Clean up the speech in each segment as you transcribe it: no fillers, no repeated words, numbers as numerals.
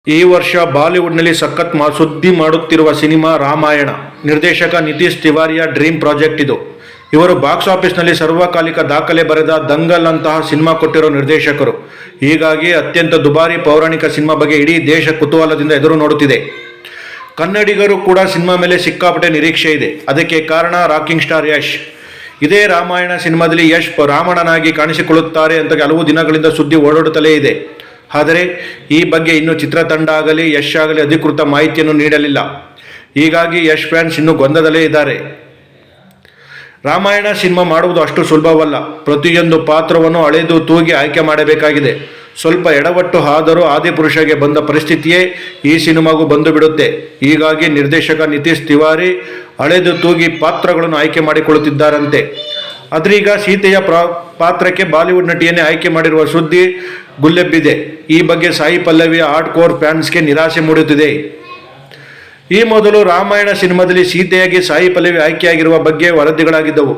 ಈ ವರ್ಷ ಬಾಲಿವುಡ್ನಲ್ಲಿ ಸಖತ್ ಸುದ್ದಿ ಮಾಡುತ್ತಿರುವ ಸಿನಿಮಾ ರಾಮಾಯಣ. ನಿರ್ದೇಶಕ ನಿತೀಶ್ ತಿವಾರಿಯ ಡ್ರೀಮ್ ಪ್ರಾಜೆಕ್ಟ್ ಇದು. ಇವರು ಬಾಕ್ಸ್ ಆಫೀಸ್ನಲ್ಲಿ ಸರ್ವಕಾಲಿಕ ದಾಖಲೆ ಬರೆದ ದಂಗಲ್ ಅಂತಹ ಸಿನಿಮಾ ಕೊಟ್ಟಿರೋ ನಿರ್ದೇಶಕರು. ಹೀಗಾಗಿ ಅತ್ಯಂತ ದುಬಾರಿ ಪೌರಾಣಿಕ ಸಿನಿಮಾ ಬಗ್ಗೆ ಇಡೀ ದೇಶ ಕುತೂಹಲದಿಂದ ಎದುರು ನೋಡುತ್ತಿದೆ. ಕನ್ನಡಿಗರು ಕೂಡ ಸಿನಿಮಾ ಮೇಲೆ ಸಿಕ್ಕಾಪಟ್ಟೆ ನಿರೀಕ್ಷೆ ಇದೆ. ಅದಕ್ಕೆ ಕಾರಣ ರಾಕಿಂಗ್ ಸ್ಟಾರ್ ಯಶ್. ಇದೇ ರಾಮಾಯಣ ಸಿನಿಮಾದಲ್ಲಿ ಯಶ್ ರಾವಣನಾಗಿ ಕಾಣಿಸಿಕೊಳ್ಳುತ್ತಾರೆ ಅಂತ ಹಲವು ದಿನಗಳಿಂದ ಸುದ್ದಿ ಓಡಾಡುತ್ತಲೇ ಇದೆ. ಆದರೆ ಈ ಬಗ್ಗೆ ಇನ್ನೂ ಚಿತ್ರತಂಡ ಆಗಲಿ ಯಶ್ ಆಗಲಿ ಅಧಿಕೃತ ಮಾಹಿತಿಯನ್ನು ನೀಡಲಿಲ್ಲ. ಹೀಗಾಗಿ ಯಶ್ ಫ್ಯಾನ್ಸ್ ಇನ್ನೂ ಗೊಂದಲದಲ್ಲೇ ಇದ್ದಾರೆ. ರಾಮಾಯಣ ಸಿನಿಮಾ ಮಾಡುವುದು ಅಷ್ಟು ಸುಲಭವಲ್ಲ. ಪ್ರತಿಯೊಂದು ಪಾತ್ರವನ್ನು ಅಳೆದು ತೂಗಿ ಆಯ್ಕೆ ಮಾಡಬೇಕಾಗಿದೆ. ಸ್ವಲ್ಪ ಎಡವಟ್ಟು ಆದರೂ ಆದಿಪುರುಷಗೆ ಬಂದ ಪರಿಸ್ಥಿತಿಯೇ ಈ ಸಿನಿಮಾಗೂ ಬಂದು ಬಿಡುತ್ತೆ. ಹೀಗಾಗಿ ನಿರ್ದೇಶಕ ನಿತೀಶ್ ತಿವಾರಿ ಅಳೆದು ತೂಗಿ ಪಾತ್ರಗಳನ್ನು ಆಯ್ಕೆ ಮಾಡಿಕೊಳ್ಳುತ್ತಿದ್ದಾರಂತೆ. ಆದ್ರೀಗ ಸೀತೆಯ ಪಾತ್ರಕ್ಕೆ ಬಾಲಿವುಡ್ ನಟಿಯನ್ನೇ ಆಯ್ಕೆ ಮಾಡಿರುವ ಸುದ್ದಿ ಗುಲ್ಲೆಬ್ಬಿದೆ. ಈ ಬಗ್ಗೆ ಸಾಯಿ ಪಲ್ಲವಿಯ ಹಾರ್ಡ್ ಕೋರ್ ಫ್ಯಾನ್ಸ್ಗೆ ನಿರಾಸೆ ಮೂಡುತ್ತಿದೆ. ಈ ಮೊದಲು ರಾಮಾಯಣ ಸಿನಿಮಾದಲ್ಲಿ ಸೀತೆಯಾಗಿ ಸಾಯಿ ಪಲ್ಲವಿ ಆಯ್ಕೆಯಾಗಿರುವ ಬಗ್ಗೆ ವರದಿಗಳಾಗಿದ್ದವು.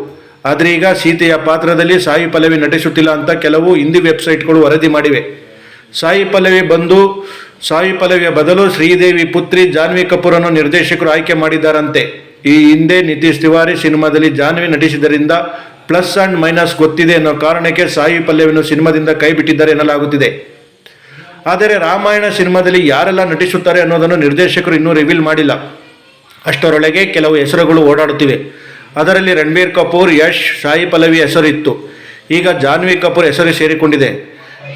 ಆದರೆ ಈಗ ಸೀತೆಯ ಪಾತ್ರದಲ್ಲಿ ಸಾಯಿ ಪಲ್ಲವಿ ನಟಿಸುತ್ತಿಲ್ಲ ಅಂತ ಕೆಲವು ಹಿಂದಿ ವೆಬ್ಸೈಟ್ಗಳು ವರದಿ ಮಾಡಿವೆ. ಸಾಯಿ ಪಲ್ಲವಿಯ ಬದಲು ಶ್ರೀದೇವಿ ಪುತ್ರಿ ಜಾನ್ವಿ ಕಪೂರನ್ನು ನಿರ್ದೇಶಕರು ಆಯ್ಕೆ ಮಾಡಿದ್ದಾರಂತೆ. ಈ ಹಿಂದೆ ನಿತೀಶ್ ತಿವಾರಿ ಸಿನಿಮಾದಲ್ಲಿ ಜಾನ್ವಿ ನಟಿಸಿದ್ದರಿಂದ ಪ್ಲಸ್ ಅಂಡ್ ಮೈನಸ್ ಗೊತ್ತಿದೆ ಅನ್ನೋ ಕಾರಣಕ್ಕೆ ಸಾಯಿ ಪಲ್ಲವಿಯನ್ನು ಸಿನಿಮಾದಿಂದ ಕೈ ಬಿಟ್ಟಿದ್ದಾರೆ ಎನ್ನಲಾಗುತ್ತಿದೆ. ಆದರೆ ರಾಮಾಯಣ ಸಿನಿಮಾದಲ್ಲಿ ಯಾರೆಲ್ಲ ನಟಿಸುತ್ತಾರೆ ಅನ್ನೋದನ್ನು ನಿರ್ದೇಶಕರು ಇನ್ನೂ ರಿವೀಲ್ ಮಾಡಿಲ್ಲ. ಅಷ್ಟರೊಳಗೆ ಕೆಲವು ಹೆಸರುಗಳು ಓಡಾಡುತ್ತಿವೆ. ಅದರಲ್ಲಿ ರಣಬೀರ್ ಕಪೂರ್, ಯಶ್, ಸಾಯಿ ಪಲ್ಲವಿ ಹೆಸರು ಇತ್ತು. ಈಗ ಜಾನ್ವಿ ಕಪೂರ್ ಹೆಸರು ಸೇರಿಕೊಂಡಿದೆ.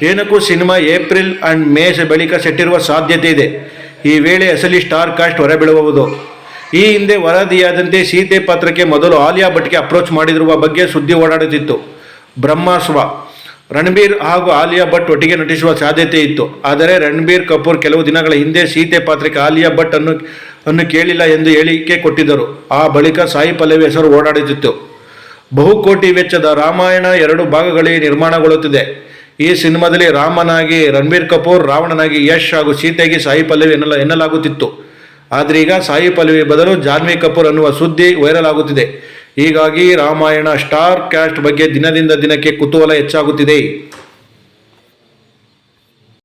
ಏನಕ್ಕೂ ಸಿನಿಮಾ ಏಪ್ರಿಲ್ ಅಂಡ್ ಮೇ ಬಳಿಕ ಸೆಟ್ಟಿರುವ ಸಾಧ್ಯತೆ ಇದೆ. ಈ ವೇಳೆ ಅಸಲಿ ಸ್ಟಾರ್ ಕಾಸ್ಟ್ ಹೊರಬೀಳಬಹುದು. ಈ ಹಿಂದೆ ವರದಿಯಾದಂತೆ ಸೀತೆ ಪಾತ್ರಕ್ಕೆ ಮೊದಲು ಆಲಿಯಾ ಭಟ್ಗೆ ಅಪ್ರೋಚ್ ಮಾಡಿರುವ ಬಗ್ಗೆ ಸುದ್ದಿ ಓಡಾಡುತ್ತಿತ್ತು. ಬ್ರಹ್ಮಾಸ್ತ್ರ ರಣಬೀರ್ ಹಾಗೂ ಆಲಿಯಾ ಭಟ್ ಒಟ್ಟಿಗೆ ನಟಿಸುವ ಸಾಧ್ಯತೆ ಇತ್ತು. ಆದರೆ ರಣಬೀರ್ ಕಪೂರ್ ಕೆಲವು ದಿನಗಳ ಹಿಂದೆ ಸೀತೆ ಪಾತ್ರಕ್ಕೆ ಆಲಿಯಾ ಭಟ್ ಅನ್ನು ಕೇಳಿಲ್ಲ ಎಂದು ಹೇಳಿಕೆ ಕೊಟ್ಟಿದ್ದರು. ಆ ಬಳಿಕ ಸಾಯಿ ಪಲ್ಲವಿ ಹೆಸರು ಓಡಾಡುತ್ತಿತ್ತು. ಬಹುಕೋಟಿ ವೆಚ್ಚದ ರಾಮಾಯಣ 2 ಭಾಗಗಳಲ್ಲಿ ನಿರ್ಮಾಣಗೊಳ್ಳುತ್ತಿದೆ. ಈ ಸಿನಿಮಾದಲ್ಲಿ ರಾಮನಾಗಿ ರಣಬೀರ್ ಕಪೂರ್, ರಾವಣನಾಗಿ ಯಶ್ ಹಾಗೂ ಸೀತೆಯಾಗಿ ಸಾಯಿ ಪಲ್ಲವಿ ಎನ್ನಲಾಗುತ್ತಿತ್ತು. ಆದರೆ ಈಗ ಸಾಯಿ ಪಲ್ಲವಿ ಬದಲು ಜಾನ್ವಿ ಕಪೂರ್ ಅನ್ನುವ ಸುದ್ದಿ ವೈರಲ್ ಆಗುತ್ತಿದೆ. ಹೀಗಾಗಿ ರಾಮಾಯಣ ಸ್ಟಾರ್ ಕ್ಯಾಸ್ಟ್ ಬಗ್ಗೆ ದಿನದಿಂದ ದಿನಕ್ಕೆ ಕುತೂಹಲ ಹೆಚ್ಚಾಗುತ್ತಿದೆ.